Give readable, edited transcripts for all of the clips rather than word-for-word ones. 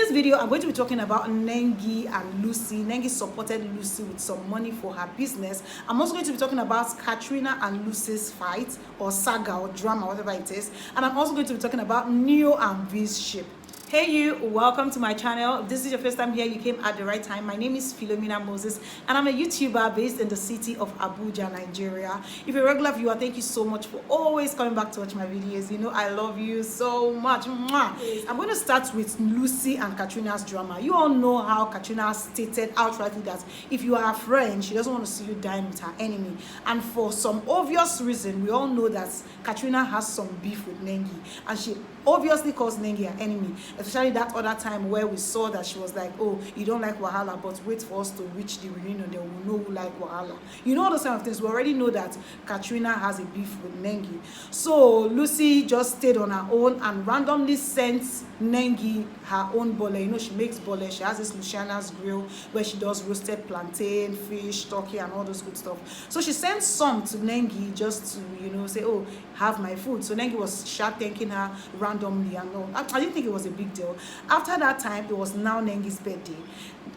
this video, I'm going to be talking about Nengi and Lucy. Nengi supported Lucy with some money for her business. I'm also going to be talking about Katrina and Lucy's fight or saga or drama, whatever it is. And I'm also going to be talking about Neo and V's ship. Hey you, welcome to my channel. If this is your first time here, you came at the right time. My name is Philomena Moses and I'm a YouTuber based in the city of Abuja, Nigeria. If you're a regular viewer, thank you so much for always coming back to watch my videos. You know I love you so much. I'm going to start with Lucy and Katrina's drama. You all know how Katrina stated outrightly that if you are a friend, she doesn't want to see you dying with her enemy. And for some obvious reason, we all know that Katrina has some beef with Nengi and she obviously calls Nengi her enemy. Especially that other time where we saw that she was like, oh, you don't like Wahala, but wait for us to reach the reunion, then we'll know who like Wahala. You know all those kind of things. We already know that Katrina has a beef with Nengi. So Lucy just stayed on her own and randomly sent Nengi her own bole. You know, she makes bole. She has this Luciana's grill where she does roasted plantain, fish, turkey, and all those good stuff. So she sent some to Nengi just to, you know, say, oh, have my food. So Nengi was thanking her randomly and all. I didn't think it was a big deal. After that time, it was now Nengi's birthday.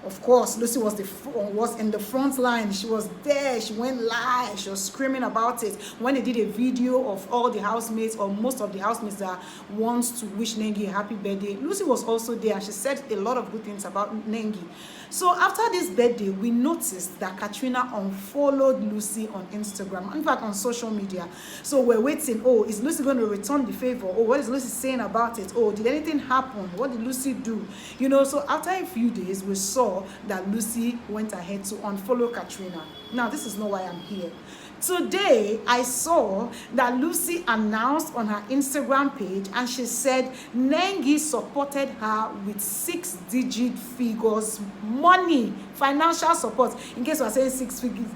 Of course, Lucy was in the front line. She was there. She went live. She was screaming about it. When they did a video of all the housemates or most of the housemates that wants to wish Nengi a happy birthday, Lucy was also there. She said a lot of good things about Nengi. So after this birthday, we noticed that Katrina unfollowed Lucy on Instagram, in fact on social media. So we're waiting. Oh, is Lucy going to return the favor? Oh, what is Lucy saying about it? Oh, did anything happen? What did Lucy do? You know, so after a few days, we saw that Lucy went ahead to unfollow Katrina. Now, this is not why I'm here. Today, I saw that Lucy announced on her Instagram page and she said Nengi supported her with 6-digit figures money, financial support. In case you are saying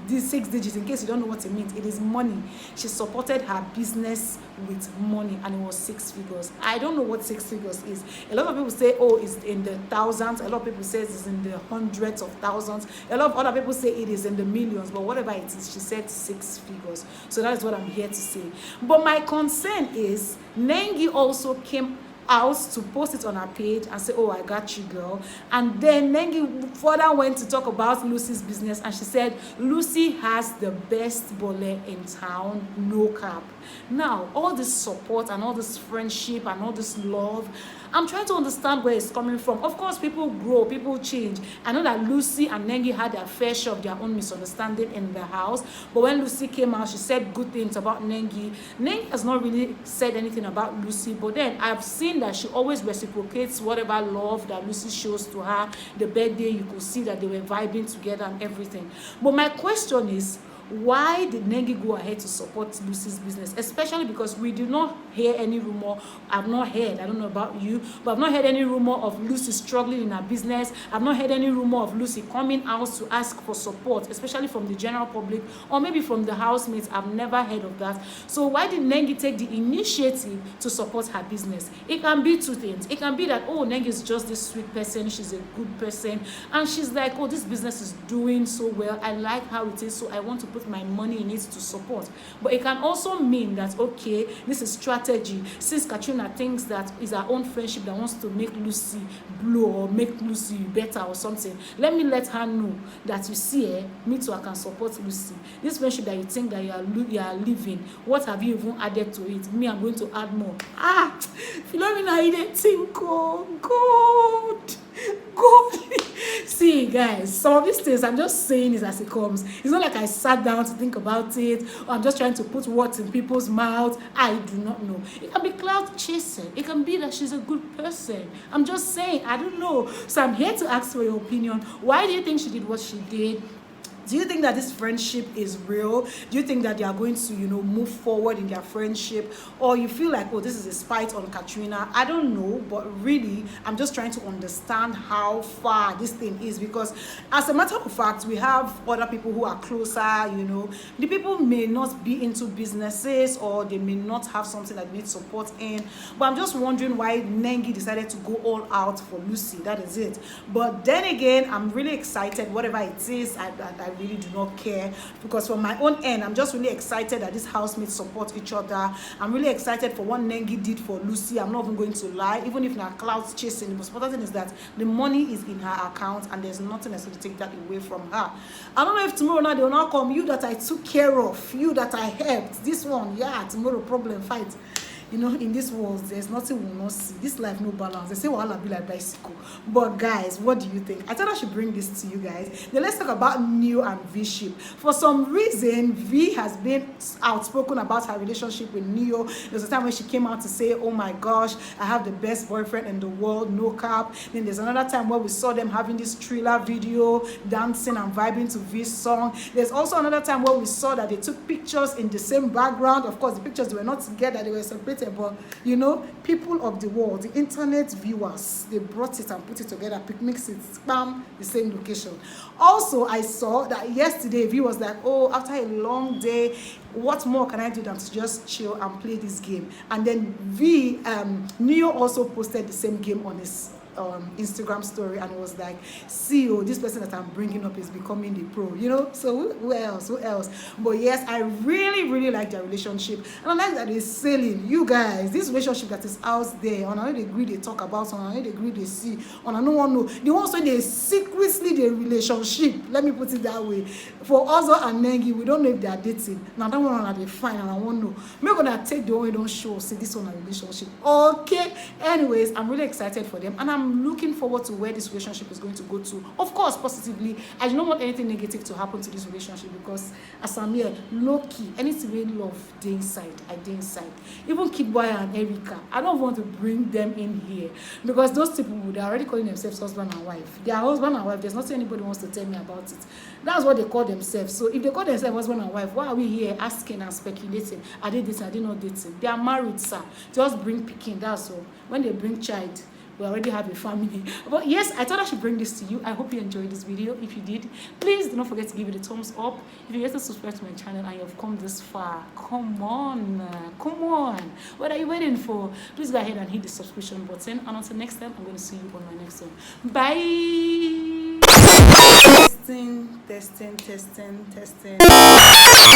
these 6 digits, in case you don't know what it means, it is money. She supported her business with money and it was 6 figures. I don't know what 6 figures is. A lot of people say, oh, it's in the thousands. A lot of people say it's in the hundreds of thousands. A lot of other people say it is in the millions. But whatever it is, she said 6 figures. So that is what I'm here to say. But my concern is Nengi also came out to post it on her page and say, oh, I got you, girl. And then Nengi further went to talk about Lucy's business and she said Lucy has the best bole in town, no cap. Now, all this support and all this friendship and all this love, I'm trying to understand where it's coming from. Of course, people grow, people change. I know that Lucy and Nengi had their fair share of their own misunderstanding in the house. But when Lucy came out, she said good things about Nengi. Nengi has not really said anything about Lucy. But then I've seen that she always reciprocates whatever love that Lucy shows to her. The birthday, you could see that they were vibing together and everything. But my question is, why did Nengi go ahead to support Lucy's business? Especially because we did not hear any rumor. I've not heard, I don't know about you, but I've not heard any rumor of Lucy struggling in her business. I've not heard any rumor of Lucy coming out to ask for support, especially from the general public or maybe from the housemates. I've never heard of that. So why did Nengi take the initiative to support her business? It can be two things. It can be that, oh, Nengi is just this sweet person, she's a good person, and she's like, oh, this business is doing so well, I like how it is, so I want to put my money in it to support. But it can also mean that, okay, this is strategy. Since Katrina thinks that is her own friendship that wants to make Lucy blow or make Lucy better or something, let me let her know that, you see, me too, I can support Lucy. This friendship that you think that you are living, what have you even added to it? Me, I'm going to add more. Philomena, you didn't think, oh, God. See, guys, some of these things I'm just saying it as it comes. It's not like I sat down to think about it, or I'm just trying to put words in people's mouths. I do not know. It can be cloud chasing. It can be that she's a good person. I'm just saying, I don't know. So I'm here to ask for your opinion. Why do you think she did what she did? Do you think that this friendship is real? Do you think that they are going to, you know, move forward in their friendship? Or you feel like, oh, this is a spite on Katrina? I don't know, but really, I'm just trying to understand how far this thing is, because as a matter of fact, we have other people who are closer, you know. The people may not be into businesses or they may not have something that needs support in. But I'm just wondering why Nengi decided to go all out for Lucy. That is it. But then again, I'm really excited, whatever it is. I really do not care, because from my own end, I'm just really excited that these housemates support each other. I'm really excited for what Nengi did for Lucy. I'm not even going to lie, even if now clouds chasing, the most important thing is that the money is in her account and there's nothing else to take that away from her. I don't know if tomorrow now they will not come, you that I took care of, you that I helped, this one, yeah, tomorrow problem fight. You know, in this world, there's nothing we will not see. This life, no balance. They say, well, I'll be like bicycle. But guys, what do you think? I thought I should bring this to you guys. Then let's talk about Neo and V-ship. For some reason, V has been outspoken about her relationship with Neo. There was a time when she came out to say, oh my gosh, I have the best boyfriend in the world, no cap. Then there's another time where we saw them having this thriller video, dancing and vibing to V's song. There's also another time where we saw that they took pictures in the same background. Of course, the pictures were not together, they were separated. But you know, people of the world, the internet viewers, they brought it and put it together, mix it, spam the same location. Also, I saw that yesterday V was like, oh, after a long day, what more can I do than to just chill and play this game? And then Neo also posted the same game on his Instagram story, and it was like, see, oh, this person that I'm bringing up is becoming the pro, you know. So who else? But yes, I really like their relationship, and I like that they're selling. You guys, this relationship that is out there, on I know they agree, they talk about, on I know they agree, they see, on I no one know the ones when they secretly the relationship, let me put it that way. For Ozo and Nengi, we don't know if they are dating. Now that one are they fine, and I won't know. We're gonna take the one we don't show, say this one a relationship. Okay, anyways, I'm really excited for them, and I'm looking forward to where this relationship is going to go to. Of course, positively. I do not want anything negative to happen to this relationship, because as I'm here, low-key, anything we love, they inside. I dey inside. Even Kid Boy and Erica, I don't want to bring them in here, because those people, they're already calling themselves husband and wife. They are husband and wife. There's nothing anybody wants to tell me about it. That's what they call themselves. So if they call themselves husband and wife, why are we here asking and speculating? Are they dating? Are they not dating? They are married, sir. Just bring pikin, that's all. When they bring child, we already have a family. But yes, I thought I should bring this to you. I hope you enjoyed this video. If you did, please do not forget to give it a thumbs up. If you yet to subscribe to my channel and you have come this far, come on. What are you waiting for? Please go ahead and hit the subscription button, and until next time, I'm going to see you on my next one. Bye. Testing.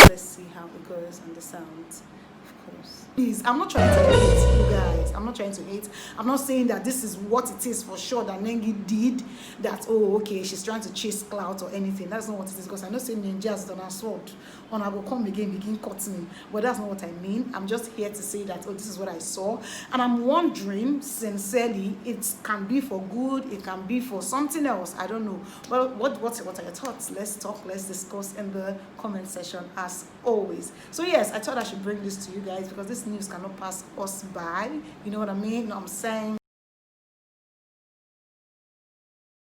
Let's see how it goes on the sound. Of course, please, I'm not trying to hate you guys. I'm not trying to hate. I'm not saying that this is what it is for sure that Nengi did, that, oh, okay, she's trying to chase clout or anything. That's not what it is, because I know saying Ninja is on her sword, on I will come again, begin cutting me. But that's not what I mean. I'm just here to say that, oh, this is what I saw. And I'm wondering, sincerely, it can be for good, it can be for something else. I don't know. Well, what are your thoughts? Let's talk, let's discuss in the comment section as always. So yes, I thought I should bring this to you guys, because this news cannot pass us by. You know what I mean? You know what I'm saying?